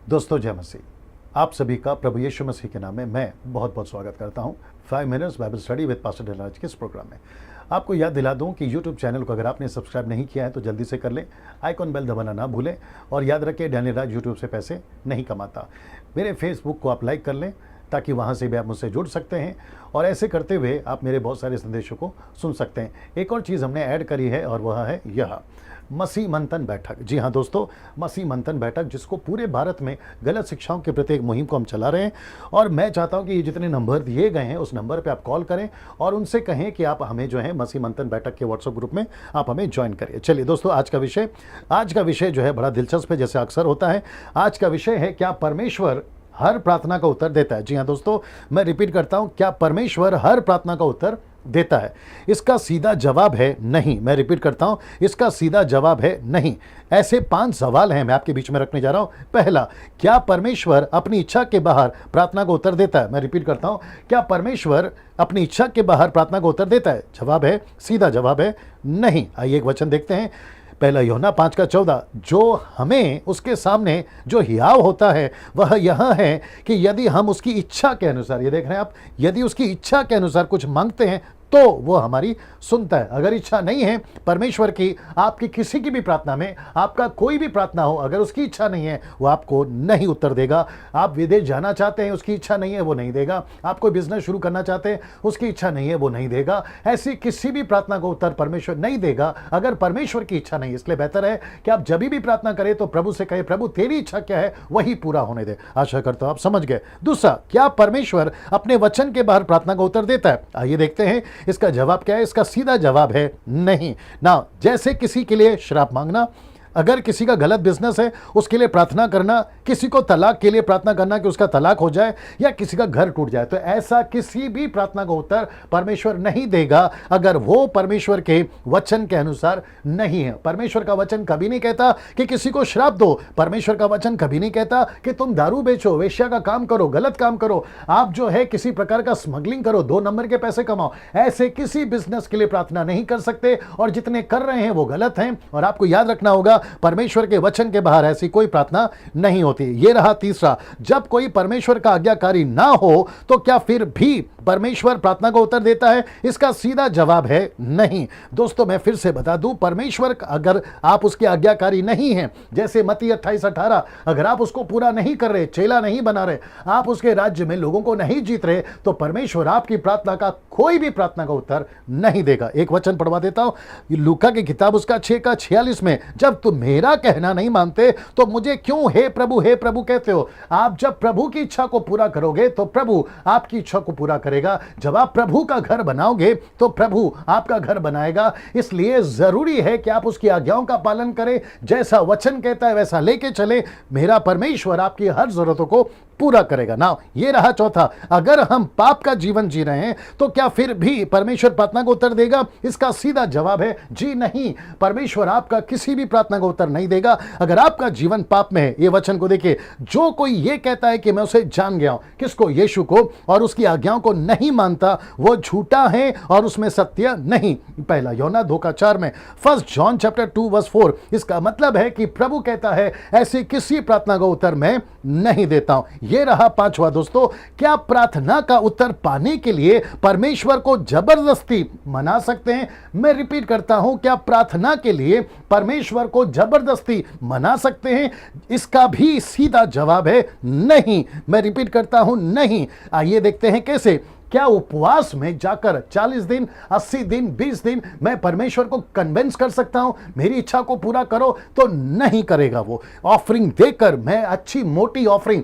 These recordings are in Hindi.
दोस्तों जय मसीह। आप सभी का प्रभु यीशु मसीह के नाम में मैं बहुत बहुत स्वागत करता हूं 5 minutes Bible study with pastor Dhillon के इस प्रोग्राम में। आपको याद दिला दूं कि यूट्यूब चैनल को अगर आपने सब्सक्राइब नहीं किया है तो जल्दी से कर लें, आइकॉन बेल दबाना ना भूलें। और याद रखें, डैनियल राज यूट्यूब से पैसे नहीं कमाता। मेरे फेसबुक को आप लाइक कर लें ताकि वहाँ से भी आप मुझसे जुड़ सकते हैं और ऐसे करते हुए आप मेरे बहुत सारे संदेशों को सुन सकते हैं। एक और चीज़ हमने ऐड करी है और वह है यह मसीह मंथन बैठक। जी हाँ दोस्तों, मसीह मंथन बैठक, जिसको पूरे भारत में गलत शिक्षाओं के प्रति एक मुहिम को हम चला रहे हैं। और मैं चाहता हूं कि ये जितने नंबर दिए गए हैं उस नंबर पे आप कॉल करें और उनसे कहें कि आप हमें जो है मसीह मंथन बैठक के व्हाट्सएप ग्रुप में आप हमें ज्वाइन करिए। चलिए दोस्तों, आज का विषय जो है बड़ा दिलचस्प है, जैसे अक्सर होता है। आज का विषय है, क्या परमेश्वर हर प्रार्थना का उत्तर देता है। जी हाँ दोस्तों, मैं रिपीट करता हूं, क्या परमेश्वर हर प्रार्थना का उत्तर देता है। इसका सीधा जवाब है नहीं। मैं रिपीट करता हूं, इसका सीधा जवाब है नहीं। ऐसे 5 सवाल हैं मैं आपके बीच में रखने जा रहा हूं। पहला, क्या परमेश्वर अपनी इच्छा के बाहर प्रार्थना को उत्तर देता है। मैं रिपीट करता हूं, क्या परमेश्वर अपनी इच्छा के बाहर प्रार्थना को उत्तर देता है। जवाब है, सीधा जवाब है नहीं। आइए एक वचन देखते हैं, पहला यूहन्ना 5:14। जो हमें उसके सामने जो हियाव होता है वह यह है कि यदि हम उसकी इच्छा के अनुसार, ये देख रहे हैं आप, यदि उसकी इच्छा के अनुसार कुछ मांगते हैं तो वो हमारी सुनता है। अगर इच्छा नहीं है परमेश्वर की, आपकी किसी की भी प्रार्थना में, आपका कोई भी प्रार्थना हो, अगर उसकी इच्छा नहीं है वो आपको नहीं उत्तर देगा। आप विदेश जाना चाहते हैं, उसकी इच्छा नहीं है, वो नहीं देगा। आप कोई बिजनेस शुरू करना चाहते हैं, उसकी इच्छा नहीं है, वो नहीं देगा। ऐसी किसी भी प्रार्थना को उत्तर परमेश्वर नहीं देगा अगर परमेश्वर की इच्छा नहीं है। इसलिए बेहतर है कि आप जब भी प्रार्थना करें तो प्रभु से कहे, प्रभु तेरी इच्छा क्या है वही पूरा होने दे। आशा करता हूं आप समझ गए। दूसरा, क्या परमेश्वर अपने वचन के बाहर प्रार्थना का उत्तर देता है। आइए देखते हैं इसका जवाब क्या है। इसका सीधा जवाब है नहीं ना। जैसे किसी के लिए श्राप मांगना, अगर किसी का गलत बिजनेस है उसके लिए प्रार्थना करना, किसी को तलाक के लिए प्रार्थना करना कि उसका तलाक हो जाए या किसी का घर टूट जाए, तो ऐसा किसी भी प्रार्थना का उत्तर परमेश्वर नहीं देगा अगर वो परमेश्वर के वचन के अनुसार नहीं है। परमेश्वर का वचन कभी नहीं कहता कि किसी को श्राप दो। परमेश्वर का वचन कभी नहीं कहता कि तुम दारू बेचो, वेश्या का काम करो, गलत काम करो, आप जो है किसी प्रकार का स्मगलिंग करो, 2 नंबर के पैसे कमाओ। ऐसे किसी बिजनेस के लिए प्रार्थना नहीं कर सकते और जितने कर रहे हैं वो गलत हैं। और आपको याद रखना होगा, परमेश्वर के वचन के बाहर ऐसी कोई प्रार्थना नहीं होती। यह रहा तीसरा, जब कोई परमेश्वर का आज्ञाकारी ना हो तो क्या फिर भी परमेश्वर प्रार्थना को उत्तर देता है। इसका सीधा जवाब है नहीं। दोस्तों मैं फिर से बता दूं, परमेश्वर अगर आप उसके आज्ञाकारी नहीं हैं, जैसे मत्ती 28:18, अगर आप उसको पूरा नहीं कर रहे, चेला नहीं बना रहे, आप उसके राज्य में लोगों को नहीं जीत रहे, तो परमेश्वर आपकी प्रार्थना का कोई भी प्रार्थना का उत्तर नहीं देगा। एक वचन पढ़वा देता हूं, लूका की किताब उसका 6:46 में, जब तुम मेरा कहना नहीं मानते तो मुझे क्यों हे प्रभु कहते हो। आप जब प्रभु की इच्छा को पूरा करोगे तो प्रभु आपकी इच्छा को पूरा करेगा। जब आप प्रभु का घर बनाओगे तो प्रभु आपका घर बनाएगा। इसलिए जरूरी है कि आप उसकी आज्ञाओं का पालन करें, जैसा वचन कहता है वैसा लेके चले। मेरा परमेश्वर आपकी हर जरूरतों को पूरा करेगा ना। ये रहा चौथा, अगर हम पाप का जीवन जी रहे हैं तो क्या फिर भी परमेश्वर प्रार्थना को उत्तर देगा। इसका सीधा जवाब है जी नहीं। परमेश्वर आपका किसी भी प्रार्थना को उत्तर नहीं देगा अगर आपका जीवन पाप में है। ये वचन को देखिए, जो कोई ये कहता है कि मैं उसे जान गया हूं, किसको, यीशु को, और उसकी आज्ञाओं को नहीं मानता, वो झूठा है और उसमें सत्य नहीं। पहला यूहन्ना 2:4 में, 1 जॉन चैप्टर 2:4। इसका मतलब है कि प्रभु कहता है ऐसी किसी प्रार्थना का उत्तर मैं नहीं देता हूं। यह रहा 5वां दोस्तों, क्या प्रार्थना का उत्तर पाने के लिए परमेश्वर को जबरदस्ती मना सकते हैं। मैं रिपीट करता हूं, क्या प्रार्थना के लिए परमेश्वर को जबरदस्ती मना सकते हैं। इसका भी सीधा जवाब है नहीं। मैं रिपीट करता हूं, नहीं। आइए देखते हैं कैसे। क्या उपवास में जाकर 40 दिन, 80 दिन, 20 दिन मैं परमेश्वर को कन्विंस कर सकता हूं मेरी इच्छा को पूरा करो। तो नहीं करेगा वो। ऑफरिंग देकर, मैं अच्छी मोटी ऑफरिंग,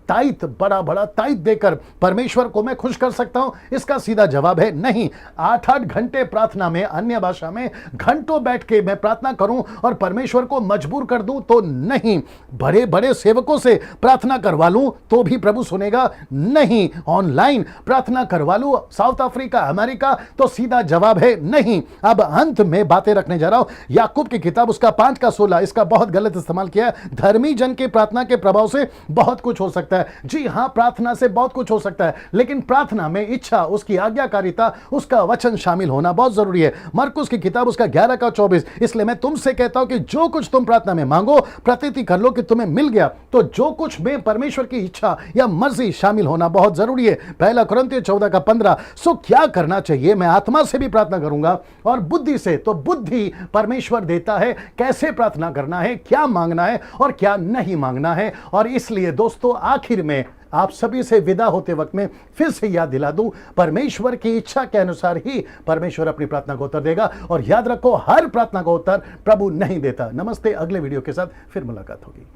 ताइथ, बड़ा बड़ा ताइथ देकर परमेश्वर को मैं खुश कर सकता हूं। इसका सीधा जवाब है नहीं। 8-8 घंटे प्रार्थना में, अन्य भाषा में घंटों बैठ के मैं प्रार्थना करूं और परमेश्वर को मजबूर कर दूं तो नहीं। बड़े बड़े सेवकों से प्रार्थना करवा लूं तो भी प्रभु सुनेगा नहीं। ऑनलाइन प्रार्थना करवा लूं साउथ अफ्रीका, अमेरिका, तो सीधा जवाब है नहीं। अब अंत में बातें रखने जा रहा हूं। याकूब की किताब उसका 5:16, इसका बहुत गलत इस्तेमाल किया है। धर्मी जन के प्रार्थना के प्रभाव से बहुत कुछ हो सकता है। जी हां, प्रार्थना से बहुत कुछ हो सकता है, लेकिन प्रार्थना में इच्छा, उसकी आज्ञाकारिता, उसका वचन शामिल होना बहुत जरूरी है। मरकुस की किताब उसका 11:24, इसलिए मैं तुमसे कहता हूं कि जो कुछ तुम प्रार्थना में मांगो, प्रतीति कर लो कि तुम्हें मिल गया। तो जो कुछ में परमेश्वर की इच्छा या मर्जी शामिल होना बहुत जरूरी है। 1 कुरिन्थियों 14:15, सो क्या करना चाहिए? मैं आत्मा से भी प्रार्थना करूंगा और बुद्धि से। तो बुद्धि परमेश्वर देता है, कैसे प्रार्थना करना है, क्या मांगना है और क्या नहीं मांगना है। और इसलिए दोस्तों, आखिर में आप सभी से विदा होते वक्त में फिर से याद दिला दूं, परमेश्वर की इच्छा के अनुसार ही परमेश्वर अपनी प्रार्थना को उत्तर देगा। और याद रखो, हर प्रार्थना का उत्तर प्रभु नहीं देता। नमस्ते, अगले वीडियो के साथ फिर मुलाकात होगी।